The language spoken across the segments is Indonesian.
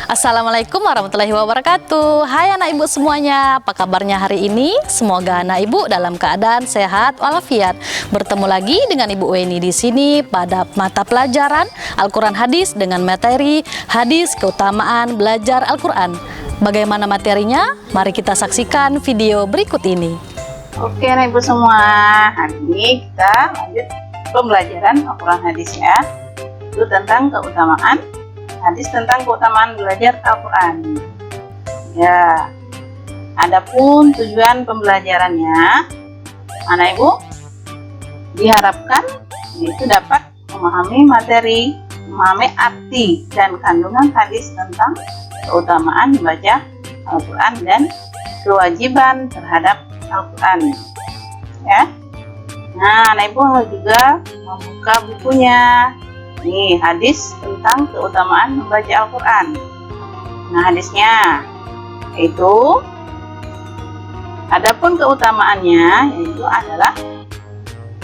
Assalamualaikum warahmatullahi wabarakatuh. Hai anak ibu semuanya, apa kabarnya hari ini? Semoga anak ibu dalam keadaan sehat walafiat. Bertemu lagi dengan Ibu Weni di sini pada mata pelajaran Al-Quran Hadis dengan materi Hadis Keutamaan Belajar Al-Quran. Bagaimana materinya? Mari kita saksikan video berikut ini. Oke anak ibu semua, hari ini kita lanjut pembelajaran Al-Quran Hadis ya. Itu tentang keutamaan hadis tentang keutamaan belajar Al-Quran. Ya, adapun tujuan pembelajarannya, anak ibu diharapkan yaitu dapat memahami materi, memahami arti dan kandungan hadis tentang keutamaan membaca Al-Quran dan kewajiban terhadap Al-Quran. Ya, nah anak ibu juga membuka bukunya. Nih, hadis tentang keutamaan membaca Al-Quran. Nah, hadisnya yaitu, adapun keutamaannya yaitu adalah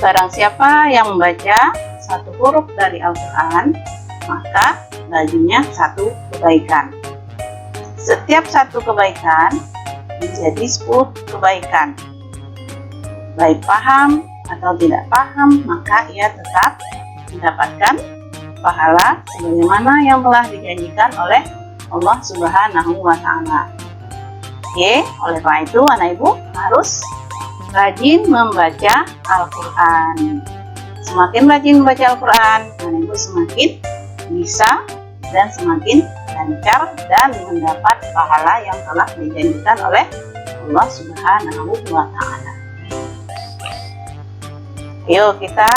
barang siapa yang membaca satu huruf dari Al-Quran, maka baginya satu kebaikan. Setiap satu kebaikan menjadi 10 kebaikan. Baik paham atau tidak paham, maka ia tetap mendapatkan pahala sebagaimana yang telah dijanjikan oleh Allah Subhanahu wa Ta'ala. Oke, oleh karena itu anak ibu harus rajin membaca Al-Quran. Semakin rajin membaca Al-Quran, anak ibu semakin bisa dan semakin lancar dan mendapat pahala yang telah dijanjikan oleh Allah Subhanahu wa Ta'ala. Ayo kita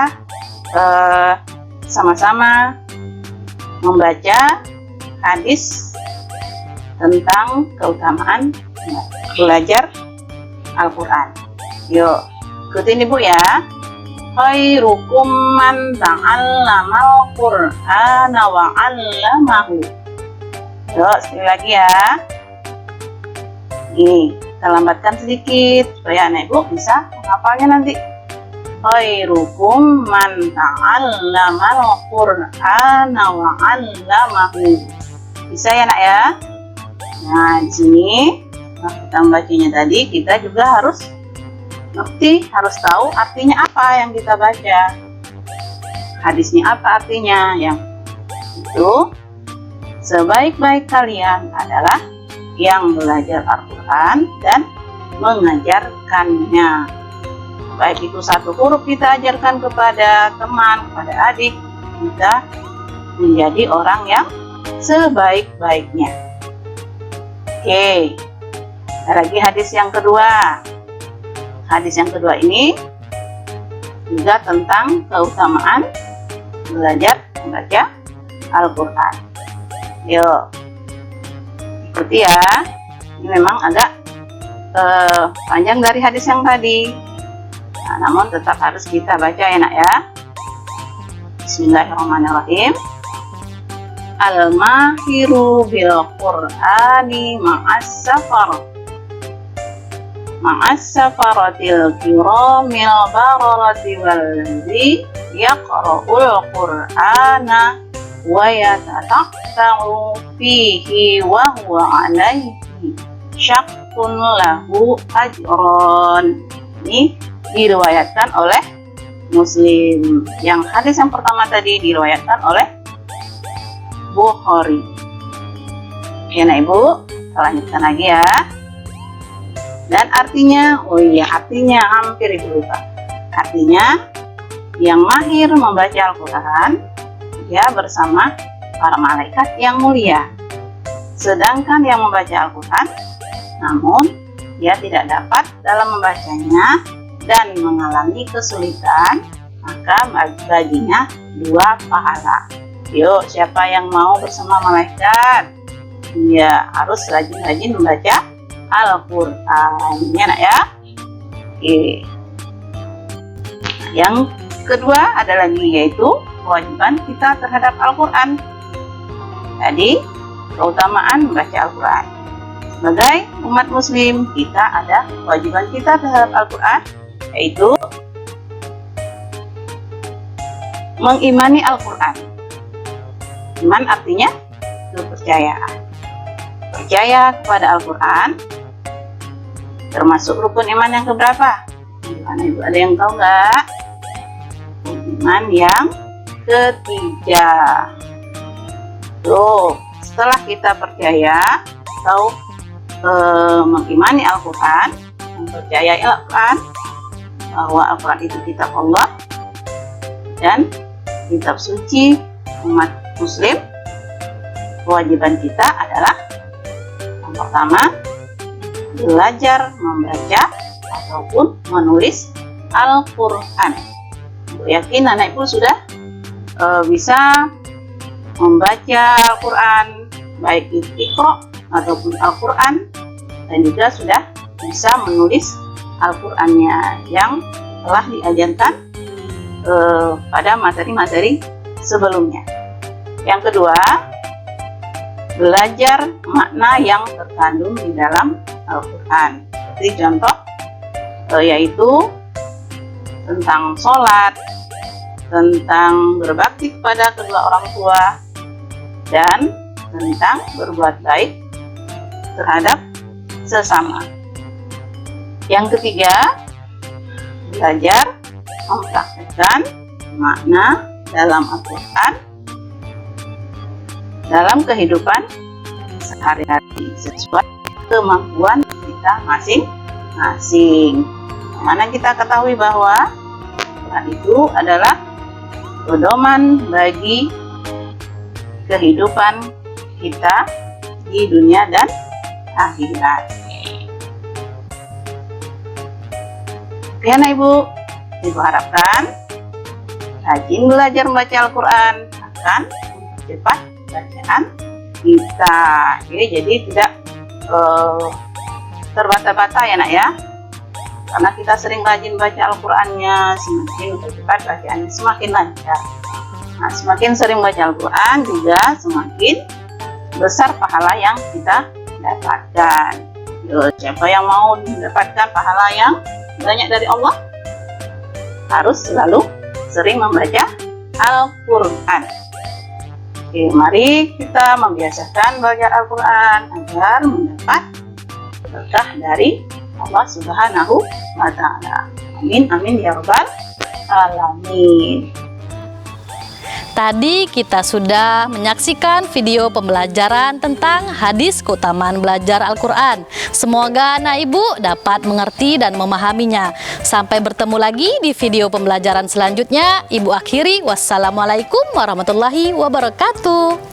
sama-sama membaca hadis tentang keutamaan belajar Al-Quran. Yuk, ikutin ibu ya. Khairukum man ta'allamal Qur'ana wa 'allamahu. Yuk, sekali lagi ya. Nih, kita lambatkan sedikit supaya anak ibu bisa menghafalnya nanti. Khairukum man ta'allamal Qur'ana wa 'allamahu. Bisa ya nak ya? Nah, di sini kita membacanya tadi, kita juga harus ngerti, harus tahu artinya apa yang kita baca. Hadisnya apa artinya? Yang itu, sebaik-baik kalian adalah yang belajar Al-Quran dan mengajarkannya. Baik itu satu huruf kita ajarkan kepada teman, kepada adik, kita menjadi orang yang sebaik-baiknya. Oke, ada lagi hadis yang kedua. Hadis yang kedua ini juga tentang keutamaan belajar membaca Al-Quran. Yuk, ikuti ya. Ini memang agak panjang dari hadis yang tadi. Nah, namun tetap harus kita baca ya nak ya. Bismillahirrahmanirrahim. Al-mahiru bil Qur'ani ma'as safaratil kiramil bararati wallazi yaqra'ul Qur'ana wa yatata'u fihi wa huwa alaihi syaqqun lahu ajran. Ini diriwayatkan oleh Muslim. Yang hadis yang pertama tadi diriwayatkan oleh Bukhari. Ya nak ibu, kita lanjutkan lagi ya. Dan artinya, oh iya artinya hampir ibu lupa. Artinya, yang mahir membaca Al-Quran, dia bersama para malaikat yang mulia. Sedangkan yang membaca Al-Quran, namun dia tidak dapat dalam membacanya dan mengalami kesulitan, maka baginya 2 pahala. Yuk, siapa yang mau bersama malaikat? Ya, harus rajin-rajin membaca Al-Quran. Ini anak ya. Oke. Nah, yang kedua ada lagi yaitu kewajiban kita terhadap Al-Quran. Jadi, keutamaan membaca Al-Quran. Sebagai umat muslim, kita ada kewajiban kita terhadap Al-Quran, yaitu mengimani Al-Quran. Iman artinya kepercayaan. percaya kepada Al-Quran termasuk rukun iman yang keberapa? Gimana Ibu, ada yang tahu nggak? Iman yang ketiga. Tuh, setelah kita percaya atau mengimani Al-Quran, mempercayai Al-Quran, bahwa Al-Quran itu kitab Allah dan kitab suci umat muslim, kewajiban kita adalah yang pertama, belajar membaca ataupun menulis Al-Quran. Ibu yakin anak Ibu sudah bisa membaca Al-Quran, baik itu Iqra ataupun Al-Quran, dan juga sudah bisa menulis Al-Qurannya yang telah diajarkan pada materi-materi sebelumnya. Yang kedua, belajar makna yang terkandung di dalam Al-Quran. Seperti contoh yaitu tentang sholat, tentang berbakti kepada kedua orang tua, dan tentang berbuat baik terhadap sesama. Yang ketiga, belajar mempraktikkan makna dalam Al-Quran dalam kehidupan sehari-hari sesuai kemampuan kita masing-masing. Mana kita ketahui bahwa Al-Quran itu adalah pedoman bagi kehidupan kita di dunia dan akhirat. Oke anak Ibu harapkan rajin belajar membaca Al-Quran akan mempercepat bacaan kita. Oke, jadi tidak terbata-bata ya nak ya, karena kita sering rajin baca Al-Qurannya, semakin mempercepat bacaannya semakin lancar. Nah, semakin sering baca Al-Quran juga semakin besar pahala yang kita dapatkan. Siapa yang mau mendapatkan pahala yang banyak dari Allah, harus selalu sering membaca Al-Quran. Oke, mari kita membiasakan belajar Al-Quran agar mendapat berkah dari Allah Subhanahu wa Ta'ala. Amin, amin ya rabbal alamin. Tadi kita sudah menyaksikan video pembelajaran tentang hadis keutamaan belajar Al-Quran. Semoga anak ibu dapat mengerti dan memahaminya. Sampai bertemu lagi di video pembelajaran selanjutnya. Ibu akhiri, wassalamualaikum warahmatullahi wabarakatuh.